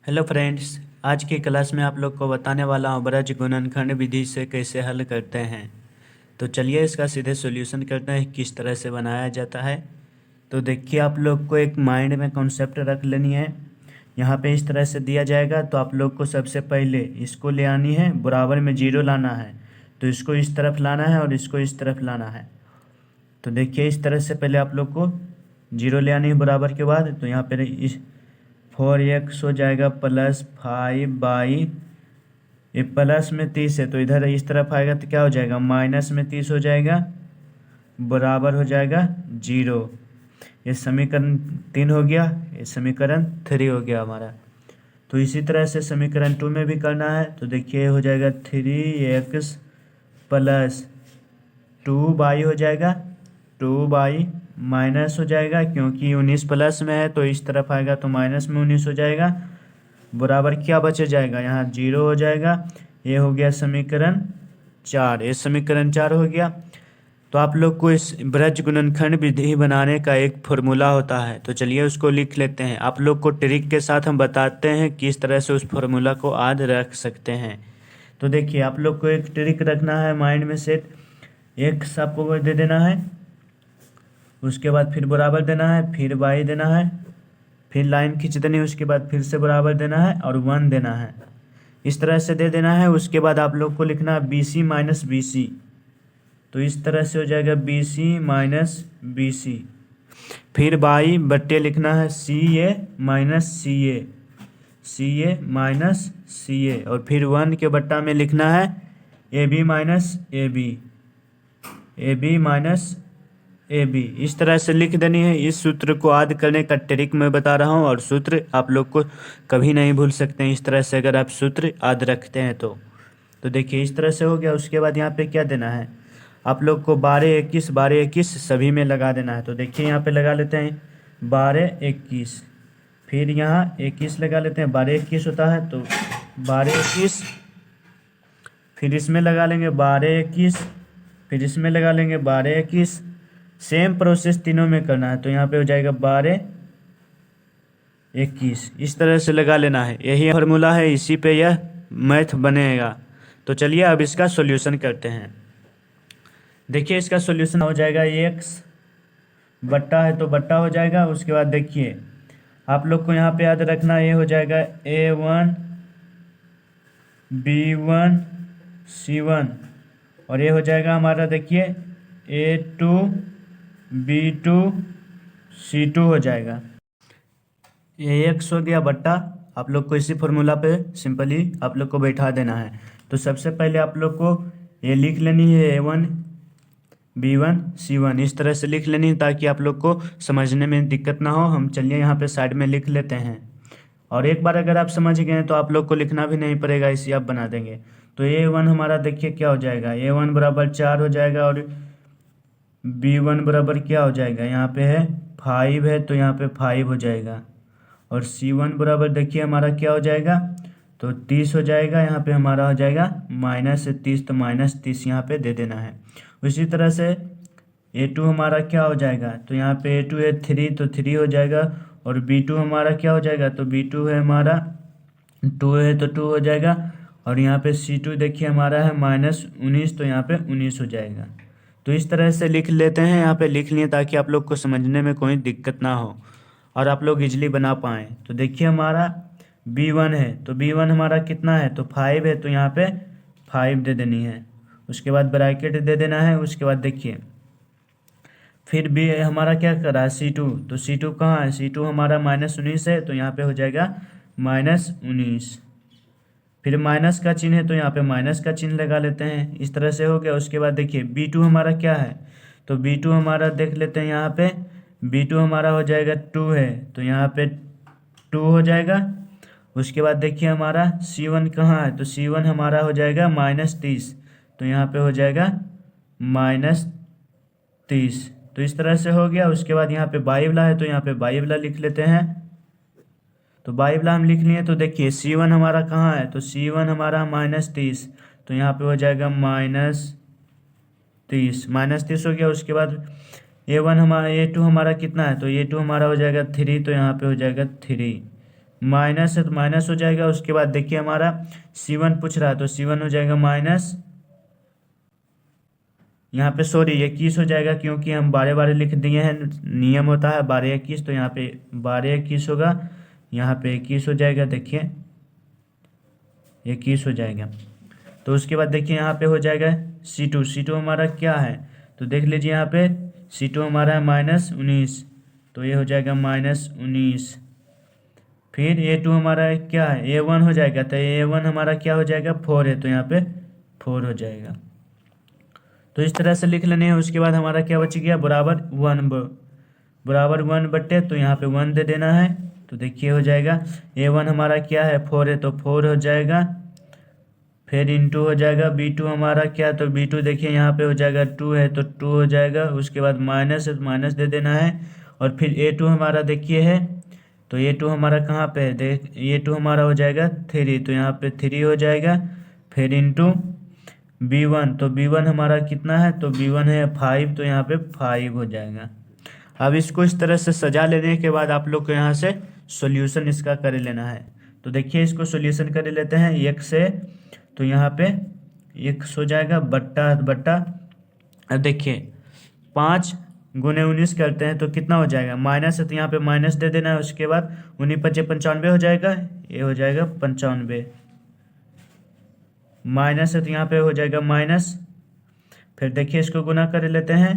Hello friends, आज की class में आप लोग को बताने वाला हूँ ब्रज गुणनखंड विधि से कैसे हल करते हैं। तो चलिए इसका सीधे सॉल्यूशन करते हैं किस तरह से बनाया जाता है। तो देखिए, आप लोग को एक माइंड में कॉन्सेप्ट रख लेनी है। यहाँ पे इस तरह से दिया जाएगा तो आप लोग को सबसे पहले इसको ले आनी है, बराबर में जीरो लाना है। तो इसको इस तरफ लाना है और इसको इस तरफ लाना है। तो देखिए, इस तरह से पहले आप लोग को जीरो ले आनी है बराबर के बाद। तो यहाँ पे इस 4x हो जाएगा प्लस 5y, ये प्लस में 30 है तो इधर इस तरफ आएगा तो क्या हो जाएगा, माइनस में 30 हो जाएगा, बराबर हो जाएगा जीरो। ये समीकरण 3 हो गया, ये समीकरण 3 हो गया हमारा। तो इसी तरह से समीकरण 2 में भी करना है। तो देखिए हो जाएगा 3x प्लस 2y हो जाएगा, 2y माइनस हो जाएगा क्योंकि 19 प्लस में है तो इस तरफ आएगा तो माइनस में 19 हो जाएगा, बराबर क्या बच जाएगा, यहाँ जीरो हो जाएगा। ये हो गया समीकरण 4, ये समीकरण 4 हो गया। तो आप लोग को इस ब्रज गुणनखंड विधि बनाने का एक फॉर्मूला होता है, तो चलिए उसको लिख लेते हैं। आप लोग को ट्रिक के साथ हम बताते हैं किस तरह से उस फॉर्मूला को याद रख सकते हैं। तो देखिए, आप लोग को एक ट्रिक रखना है माइंड में सेट। एक्स आपको दे देना है, उसके बाद फिर बराबर देना है, फिर वाई देना है, फिर लाइन खींच देनी है, उसके बाद फिर से बराबर देना है और 1 देना है। इस तरह से दे देना है। उसके बाद आप लोग को लिखना है B C minus B C. तो इस तरह से हो जाएगा B C minus B C. फिर बाई बट्टे लिखना है सी ए माइनस सी ए, सी ए माइनस सी ए। और फिर 1 के बट्टा में लिखना है A B minus A B, A B minus A B. इस तरह से लिख देनी है। इस सूत्र को याद करने का ट्रिक मैं बता रहा हूँ और सूत्र आप लोग को कभी नहीं भूल सकते हैं इस तरह से अगर आप सूत्र याद रखते हैं तो देखिए इस तरह से हो गया। उसके बाद यहाँ पे क्या देना है, आप लोग को 12 21 12 21 सभी में लगा देना है। तो देखिए यहाँ पे लगा लेते हैं 12 21, फिर यहाँ 21 लगा लेते हैं, 12 21 होता है तो 12 21, फिर इसमें लगा लेंगे 12 21, फिर इसमें लगा लेंगे 12 21। सेम प्रोसेस तीनों में करना है। तो यहाँ पे हो जाएगा 12 21, इस तरह से लगा लेना है। यही फार्मूला है, इसी पे यह मैथ बनेगा। तो चलिए अब इसका सॉल्यूशन करते हैं। देखिए इसका सॉल्यूशन हो जाएगा, x बट्टा है तो बट्टा हो जाएगा। उसके बाद देखिए आप लोग को यहाँ पे याद रखना, ये हो जाएगा a1 b1 c1, और ये हो जाएगा हमारा देखिए a2 b2 c2 हो जाएगा। ये x हो गया बट्टा। आप लोग को इसी फॉर्मूला पे सिंपली आप लोग को बैठा देना है। तो सबसे पहले आप लोग को ये लिख लेनी है a1 b1 c1, इस तरह से लिख लेनी है ताकि आप लोग को समझने में दिक्कत ना हो। हम चलिए यहाँ पे साइड में लिख लेते हैं। और एक बार अगर आप समझ गए तो आप लोग को लिखना भी नहीं पड़ेगा, इसी आप बना देंगे। तो a1 हमारा देखिए क्या हो जाएगा, a1 बराबर 4 हो जाएगा, और b1 बराबर क्या हो जाएगा, यहाँ पे है 5 है तो यहाँ पे 5 हो जाएगा। और c1 बराबर देखिए हमारा क्या हो जाएगा, तो 30 हो जाएगा। यहाँ पे हमारा हो जाएगा -30, तो -30 यहाँ पे दे देना है। उसी तरह से a2 हमारा क्या हो जाएगा, तो यहाँ पे a2 है 3 तो 3 हो जाएगा। और b2 हमारा क्या हो जाएगा, तो b2 है हमारा 2 है तो 2 हो जाएगा। और यहाँ पे c2 देखिए हमारा है -19 तो यहाँ पे 19 हो जाएगा। तो इस तरह से लिख लेते हैं, यहाँ पे लिख लिए ताकि आप लोग को समझने में कोई दिक्कत ना हो और आप लोग इजली बना पाएँ। तो देखिए हमारा b1 है तो b1 हमारा कितना है, तो 5 है तो यहाँ पे 5 दे देनी है। उसके बाद ब्रैकेट दे देना है। उसके बाद देखिए फिर भी हमारा क्या कर रहा है c2, तो c2 कहाँ है, c2 हमारा -19 है तो यहाँ पे हो जाएगा -19। फिर माइनस का चिन्ह है तो यहाँ पे माइनस का चिन्ह लगा लेते हैं। इस तरह से हो गया। उसके बाद देखिए b2 हमारा क्या है, तो b2 हमारा देख लेते हैं। यहाँ पे b2 हमारा हो जाएगा 2 है तो यहाँ पे 2 हो जाएगा। उसके बाद देखिए हमारा c1 कहाँ है, तो c1 हमारा हो जाएगा -30 तो यहाँ पे हो जाएगा -30। तो इस तरह से हो गया। उसके बाद यहाँ पे बाईबला है तो यहाँ पे बाईबला लिख लेते हैं। तो बाईबला हम लिख लिए। तो देखिए c1 हमारा कहाँ है, तो c1 हमारा -30 तो यहाँ पे हो जाएगा -30 हो गया। उसके बाद a1 हमारा a2 हमारा कितना है, तो a2 हमारा हो जाएगा 3 तो यहाँ पे हो जाएगा 3। माइनस है तो माइनस हो जाएगा। उसके बाद देखिए हमारा C1 पूछ रहा है तो C1 हो जाएगा माइनस, यहाँ पे सॉरी 21 हो जाएगा क्योंकि हम 12 लिख दिए हैं, नियम होता है 12 21, तो यहाँ पे 12 21 होगा, यहाँ पे 21 हो जाएगा, देखिए 21 हो जाएगा। तो उसके बाद देखिए यहाँ पे हो जाएगा C2 हमारा क्या है, तो देख लीजिए यहाँ पे C2 हमारा है -19, तो ये हो जाएगा -19। फिर A2 हमारा क्या है, A1 हो जाएगा, तो A1 हमारा क्या हो जाएगा 4 है, तो यहाँ पे 4 हो जाएगा। तो इस तरह से लिख लेने हैं। उसके बाद हमारा क्या बच गया, बराबर 1 बट्टे, तो यहाँ पे 1 दे देना है, तो देखिए हो जाएगा A1 हमारा क्या है 4 है, तो 4 हो जाएगा। फिर इंटू हो जाएगा B2 हमारा क्या, तो B2 देखिए यहाँ पे हो जाएगा 2 है, तो 2 हो जाएगा। उसके बाद माइनस है तो माइनस दे देना है। और फिर A2 हमारा देखिए है, तो A2 हमारा कहाँ पे है, देख A2 हमारा हो जाएगा 3, तो यहाँ पे 3 हो जाएगा। फिर इंटू B1, तो B1 हमारा कितना है, तो B1 है 5, तो यहाँ पे 5 हो जाएगा। अब इसको इस तरह से सजा लेने के बाद आप लोग को यहाँ से सॉल्यूशन इसका कर लेना है। तो देखिए इसको सॉल्यूशन कर लेते हैं, एक से तो यहाँ पे x हो जाएगा बट्टा बट्टा, अब देखिए 5 गुने 19 करते हैं तो कितना हो जाएगा, माइनस है तो यहाँ पे माइनस दे देना है। उसके बाद 19 × 5 = 95 हो जाएगा, ये हो जाएगा 95, माइनस है तो यहाँ पे हो जाएगा माइनस। फिर देखिए इसको गुना कर लेते हैं,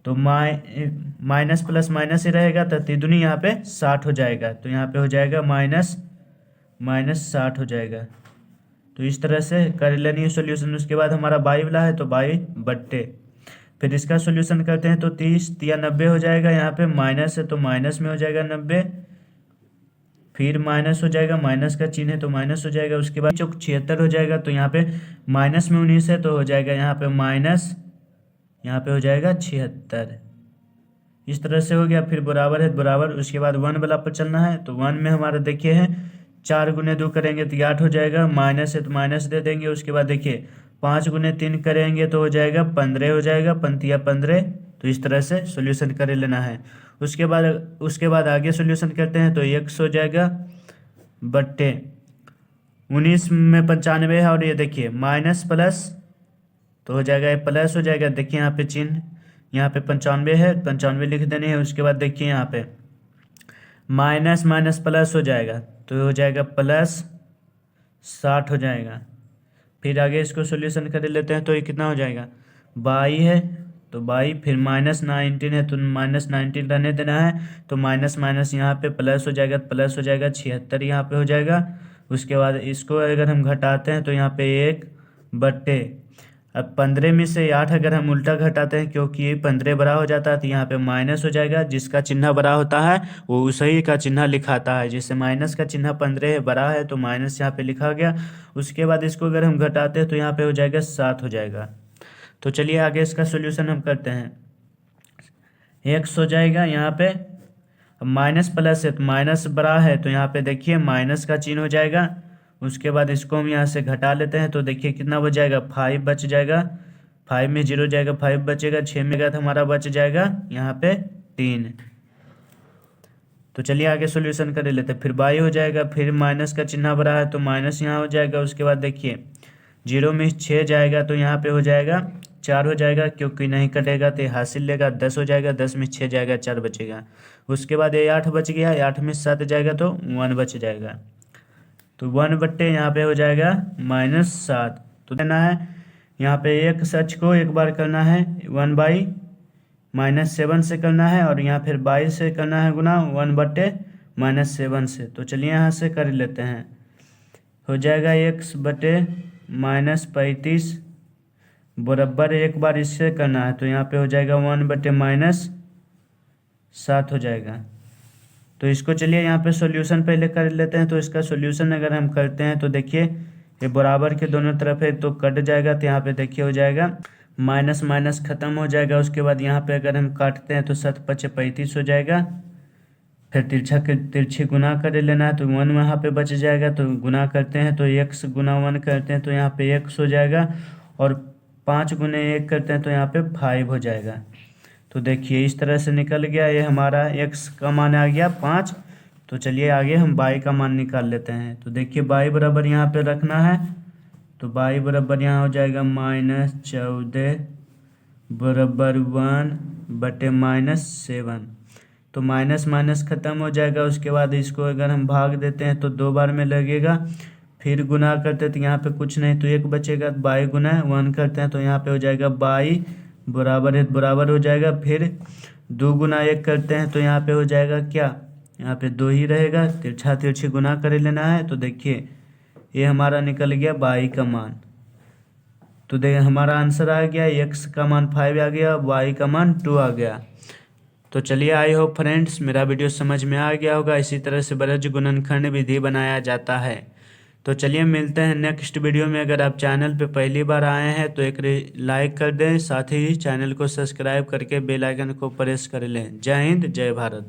तो माइनस प्लस माइनस ही रहेगा, तो तिदुनी यहाँ पे 60 हो जाएगा, तो यहाँ पे हो जाएगा -60 हो जाएगा। तो इस तरह से कर लेनी है सॉल्यूशन। उसके बाद हमारा बाई वाला है तो बाई बट्टे, फिर इसका सॉल्यूशन करते हैं तो 30 या 90 हो जाएगा। यहाँ पे माइनस है तो माइनस में हो जाएगा 90, फिर माइनस हो जाएगा, माइनस का चिन्ह है तो माइनस हो जाएगा। उसके बाद 76 हो जाएगा, तो यहाँ पे माइनस में 19 है तो हो जाएगा यहाँ पे माइनस, यहाँ पे हो जाएगा 76। इस तरह से हो गया। फिर बराबर है बराबर, उसके बाद 1 वाला पर चलना है, तो 1 में हमारा देखिए है 4 गुने 2 करेंगे तो 8 हो जाएगा, माइनस है तो माइनस दे देंगे। उसके बाद देखिए 5 गुने 3 करेंगे तो हो जाएगा 15 हो जाएगा, 15 15। तो इस तरह से सॉल्यूशन कर लेना है। उसके बाद आगे सॉल्यूशन करते हैं तो x हो जाएगा बट्टे 19 में 95 है, और ये देखिए माइनस प्लस, तो हो जाएगा ये प्लस हो जाएगा। देखिए यहाँ पे चिन्ह, यहाँ पे 95 है, 95 लिख देने हैं। उसके बाद देखिए यहाँ पे माइनस माइनस प्लस हो जाएगा, तो हो जाएगा +60 हो जाएगा। फिर आगे इसको सॉल्यूशन कर लेते हैं तो ये कितना हो जाएगा, 22 है तो 22, फिर -19 है तो -19 रहने देना है, तो माइनस माइनस यहाँ पे प्लस हो जाएगा, प्लस हो जाएगा 76 यहाँ पे हो जाएगा। उसके बाद इसको अगर हम घटाते हैं तो यहाँ पे 1 बट्टे, अब 15 में से 8 अगर हम उल्टा घटाते हैं क्योंकि ये 15 बड़ा हो जाता है, तो यहाँ पे माइनस हो जाएगा। जिसका चिन्ह बड़ा होता है वो उसी का चिन्ह लिखाता है, जैसे माइनस का चिन्ह 15 है, बड़ा है तो माइनस यहाँ पे लिखा गया। उसके बाद इसको अगर हम घटाते हैं तो यहाँ पे हो जाएगा 7 हो जाएगा। तो चलिए आगे इसका सोल्यूशन हम करते हैं। x हो जाएगा यहाँ पे, माइनस प्लस है तो माइनस बड़ा है, तो यहाँ पे देखिए माइनस का चिन्ह हो जाएगा। उसके बाद इसको हम यहाँ से घटा लेते हैं तो देखिए कितना बच जाएगा, 5 बच जाएगा, 5 में 0 जाएगा, 5 बचेगा, 6 में गया तो हमारा बच जाएगा यहाँ पे 3। तो चलिए आगे सॉल्यूशन कर लेते हैं। फिर बाई हो जाएगा, फिर माइनस का चिन्ह बड़ा है तो माइनस यहाँ हो जाएगा। उसके बाद देखिए 0 में 6 जाएगा तो यहाँ पे हो जाएगा 4 हो जाएगा, क्योंकि नहीं कटेगा तो हासिल लेगा, 10 हो जाएगा, 10 में 6 जाएगा, 4 बचेगा। उसके बाद ये 8 बच गया, 8 में 7 जाएगा तो 1 बच जाएगा, तो 1 बट्टे यहाँ पे हो जाएगा -7। तो देना है यहाँ पे एक सच को एक बार करना है 1/-7 से करना है, और यहाँ फिर 22 से करना है गुना 1 बट्टे -7 से। तो चलिए यहाँ से कर लेते हैं, हो जाएगा x बटे -35 बराबर, एक बार इससे करना है तो यहाँ पे हो जाएगा 1 बटे -7 हो जाएगा। तो इसको चलिए यहाँ पे सॉल्यूशन पहले कर लेते हैं। तो इसका सॉल्यूशन अगर हम करते हैं तो देखिए ये बराबर के दोनों तरफ है तो कट जाएगा, तो यहाँ पे देखिए हो जाएगा माइनस माइनस खत्म हो जाएगा। उसके बाद यहाँ पे अगर हम काटते हैं तो 7 × 5 = 35 हो जाएगा। फिर तिरछी गुना कर लेना है तो 1 वहाँ पे बच जाएगा, तो गुना करते हैं तो x गुना 1 करते हैं तो यहाँ पे x हो जाएगा, और 5 गुने 1 करते हैं तो यहाँ पे 5 हो जाएगा। तो देखिए इस तरह से निकल गया, ये हमारा x का मान आ गया 5। तो चलिए आगे हम बाई का मान निकाल लेते हैं। तो देखिए बाई बराबर यहाँ पे रखना है, तो बाई बराबर यहाँ हो जाएगा -14 बराबर 1/-7। तो माइनस माइनस ख़त्म हो जाएगा। उसके बाद इसको अगर हम भाग देते हैं तो 2 बार में लगेगा, फिर गुना करते हैं तो यहाँ पे कुछ नहीं तो 1 बचेगा, बाई गुना 1 करते हैं तो यहाँ पे हो जाएगा बाई बराबर हो जाएगा। फिर 2 गुना 1 करते हैं तो यहाँ पे हो जाएगा क्या, यहाँ पे 2 ही रहेगा, तिरछा तिरछी गुना कर लेना है। तो देखिए ये हमारा निकल गया बाई का मान। तो देखिए हमारा आंसर आ गया, x का मान 5 आ गया, y का मान 2 आ गया। तो चलिए आई होप फ्रेंड्स मेरा वीडियो समझ में आ गया होगा। इसी तरह से ब्रज गुणनखंड विधि बनाया जाता है। तो चलिए मिलते हैं नेक्स्ट वीडियो में। अगर आप चैनल पे पहली बार आए हैं तो एक लाइक कर दें, साथ ही चैनल को सब्सक्राइब करके बेल आइकन को प्रेस कर लें। जय हिंद, जय भारत।